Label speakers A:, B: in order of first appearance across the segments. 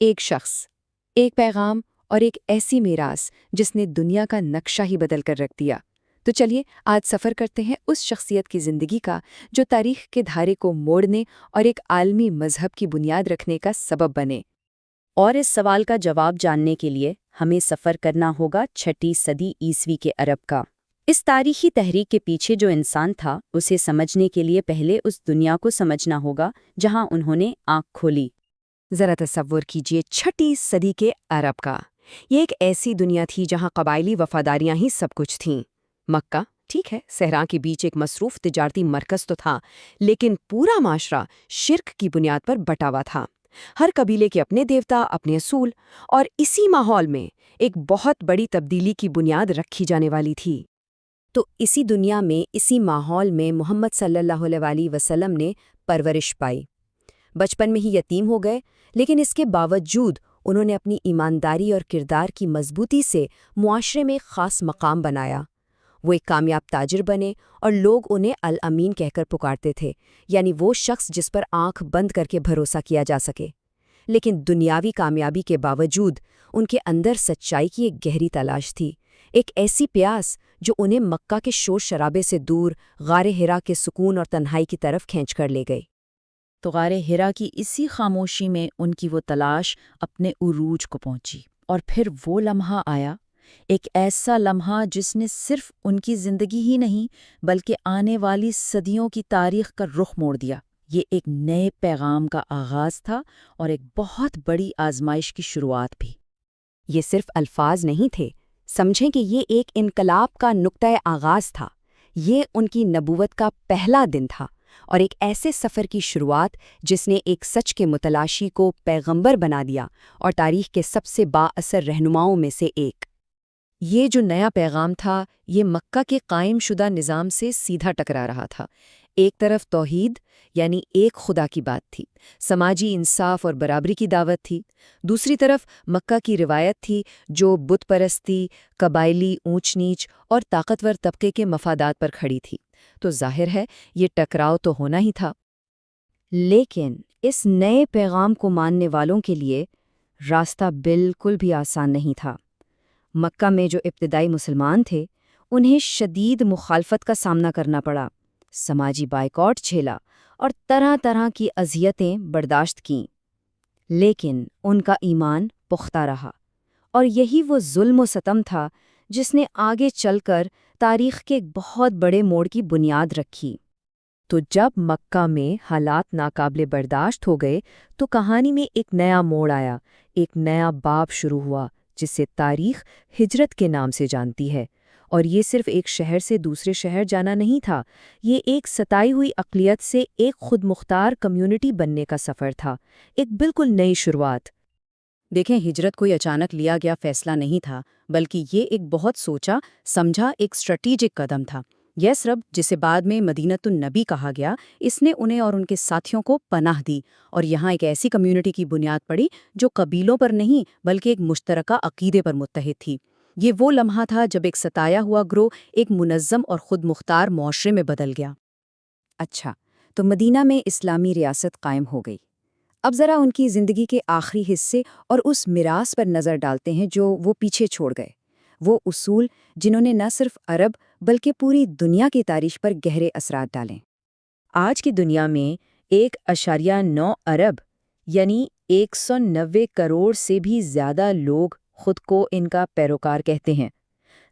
A: ایک شخص، ایک پیغام اور ایک ایسی میراث جس نے دنیا کا نقشہ ہی بدل کر رکھ دیا۔ تو چلیے آج سفر کرتے ہیں اس شخصیت کی زندگی کا جو تاریخ کے دھارے کو موڑنے اور ایک عالمی مذہب کی بنیاد رکھنے کا سبب بنے۔
B: اور اس سوال کا جواب جاننے کے لیے ہمیں سفر کرنا ہوگا 6 صدی عیسوی کے عرب کا۔ اس تاریخی تحریک کے پیچھے جو انسان تھا اسے سمجھنے کے لیے پہلے اس دنیا کو سمجھنا ہوگا جہاں انہوں نے آنکھ کھولی۔
A: ذرا تصور کیجئے 6 صدی کے عرب کا۔ یہ ایک ایسی دنیا تھی جہاں قبائلی وفاداریاں ہی سب کچھ تھیں۔ مکہ ٹھیک ہے، صحرا کے بیچ ایک مصروف تجارتی مرکز تو تھا، لیکن پورا معاشرہ شرک کی بنیاد پر بٹا ہوا تھا۔ ہر قبیلے کے اپنے دیوتا، اپنے اصول، اور اسی ماحول میں ایک بہت بڑی تبدیلی کی بنیاد رکھی جانے والی تھی۔ تو اسی دنیا میں، اسی ماحول میں محمد صلی اللہ علیہ وسلم نے پرورش پائی۔ بچپن میں ہی یتیم ہو گئے، لیکن اس کے باوجود انہوں نے اپنی ایمانداری اور کردار کی مضبوطی سے معاشرے میں ایک خاص مقام بنایا۔ وہ ایک کامیاب تاجر بنے اور لوگ انہیں الامین کہہ کر پکارتے تھے، یعنی وہ شخص جس پر آنکھ بند کر کے بھروسہ کیا جا سکے۔ لیکن دنیاوی کامیابی کے باوجود ان کے اندر سچائی کی ایک گہری تلاش تھی، ایک ایسی پیاس جو انہیں مکہ کے شور شرابے سے دور غار حرا کے سکون اور تنہائی کی طرف کھینچ کر لے گئی۔
B: تو غار حرا کی اسی خاموشی میں ان کی وہ تلاش اپنے عروج کو پہنچی، اور پھر وہ لمحہ آیا، ایک ایسا لمحہ جس نے صرف ان کی زندگی ہی نہیں بلکہ آنے والی صدیوں کی تاریخ کا رخ موڑ دیا۔ یہ ایک نئے پیغام کا آغاز تھا اور ایک بہت بڑی آزمائش کی شروعات بھی۔
A: یہ صرف الفاظ نہیں تھے، سمجھیں کہ یہ ایک انقلاب کا نقطۂ آغاز تھا۔ یہ ان کی نبوت کا پہلا دن تھا، اور ایک ایسے سفر کی شروعات جس نے ایک سچ کے متلاشی کو پیغمبر بنا دیا اور تاریخ کے سب سے با اثر رہنماؤں میں سے ایک۔ یہ جو نیا پیغام تھا، یہ مکہ کے قائم شدہ نظام سے سیدھا ٹکرا رہا تھا۔ ایک طرف توحید یعنی ایک خدا کی بات تھی، سماجی انصاف اور برابری کی دعوت تھی۔ دوسری طرف مکہ کی روایت تھی جو بت پرستی، قبائلی اونچ نیچ اور طاقتور طبقے کے مفادات پر کھڑی تھی۔ تو ظاہر ہے یہ ٹکراؤ تو ہونا ہی تھا۔ لیکن اس نئے پیغام کو ماننے والوں کے لیے راستہ بالکل بھی آسان نہیں تھا۔ مکہ میں جو ابتدائی مسلمان تھے انہیں شدید مخالفت کا سامنا کرنا پڑا، سماجی بائیکاٹ جھیلا اور طرح طرح کی اذیتیں برداشت کیں۔ لیکن ان کا ایمان پختہ رہا، اور یہی وہ ظلم و ستم تھا جس نے آگے چل کر تاریخ کے ایک بہت بڑے موڑ کی بنیاد رکھی۔ تو جب مکہ میں حالات ناقابل برداشت ہو گئے تو کہانی میں ایک نیا موڑ آیا، ایک نیا باب شروع ہوا جسے تاریخ ہجرت کے نام سے جانتی ہے۔ اور یہ صرف ایک شہر سے دوسرے شہر جانا نہیں تھا، یہ ایک ستائی ہوئی اقلیت سے ایک خود مختار کمیونٹی بننے کا سفر تھا، ایک بالکل نئی شروعات۔ دیکھیں، ہجرت کوئی اچانک لیا گیا فیصلہ نہیں تھا، بلکہ یہ ایک بہت سوچا سمجھا ایک اسٹریٹجک قدم تھا۔ یثرب، جسے بعد میں مدینۃ النبی کہا گیا، اس نے انہیں اور ان کے ساتھیوں کو پناہ دی، اور یہاں ایک ایسی کمیونٹی کی بنیاد پڑی جو قبیلوں پر نہیں بلکہ ایک مشترکہ عقیدے پر متحد تھی۔ یہ وہ لمحہ تھا جب ایک ستایا ہوا گروہ ایک منظم اور خود مختار معاشرے میں بدل گیا۔ اچھا، تو مدینہ میں اسلامی ریاست قائم ہو گئی۔ اب ذرا ان کی زندگی کے آخری حصے اور اس میراث پر نظر ڈالتے ہیں جو وہ پیچھے چھوڑ گئے، وہ اصول جنہوں نے نہ صرف عرب بلکہ پوری دنیا کی تاریخ پر گہرے اثرات ڈالیں۔ آج کی دنیا میں 1.9 ارب یعنی 190 کروڑ سے بھی زیادہ لوگ خود کو ان کا پیروکار کہتے ہیں۔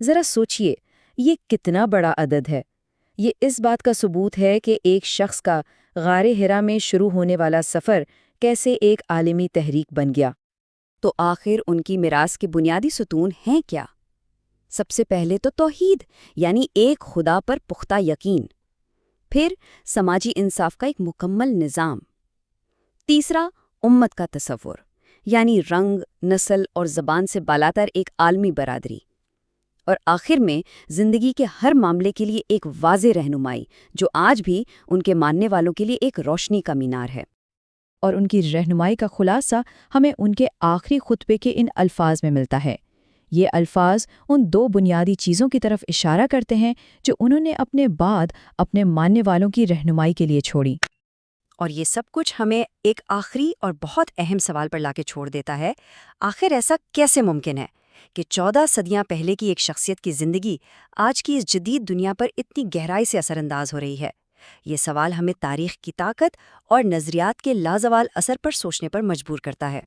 A: ذرا سوچئے، یہ کتنا بڑا عدد ہے۔ یہ اس بات کا ثبوت ہے کہ ایک شخص کا غار حرا میں شروع ہونے والا سفر کیسے ایک عالمی تحریک بن گیا۔ تو آخر ان کی میراث کے بنیادی ستون ہیں کیا؟ سب سے پہلے تو توحید یعنی ایک خدا پر پختہ یقین، پھر سماجی انصاف کا ایک مکمل نظام، تیسرا امت کا تصور یعنی رنگ، نسل اور زبان سے بالاتر ایک عالمی برادری، اور آخر میں زندگی کے ہر معاملے کے لیے ایک واضح رہنمائی جو آج بھی ان کے ماننے والوں کے لیے ایک روشنی کا مینار ہے۔ اور ان کی رہنمائی کا خلاصہ ہمیں ان کے آخری خطبے کے ان الفاظ میں ملتا ہے۔ یہ الفاظ ان 2 بنیادی چیزوں کی طرف اشارہ کرتے ہیں جو انہوں نے اپنے بعد اپنے ماننے والوں کی رہنمائی کے لیے چھوڑی، اور یہ سب کچھ ہمیں ایک آخری اور بہت اہم سوال پر لا کے چھوڑ دیتا ہے، آخر ایسا کیسے ممکن ہے کہ 14 صدیاں پہلے کی ایک شخصیت کی زندگی آج کی اس جدید دنیا پر اتنی گہرائی سے اثر انداز ہو رہی ہے؟ یہ سوال ہمیں تاریخ کی طاقت اور نظریات کے لازوال اثر پر سوچنے پر مجبور کرتا ہے۔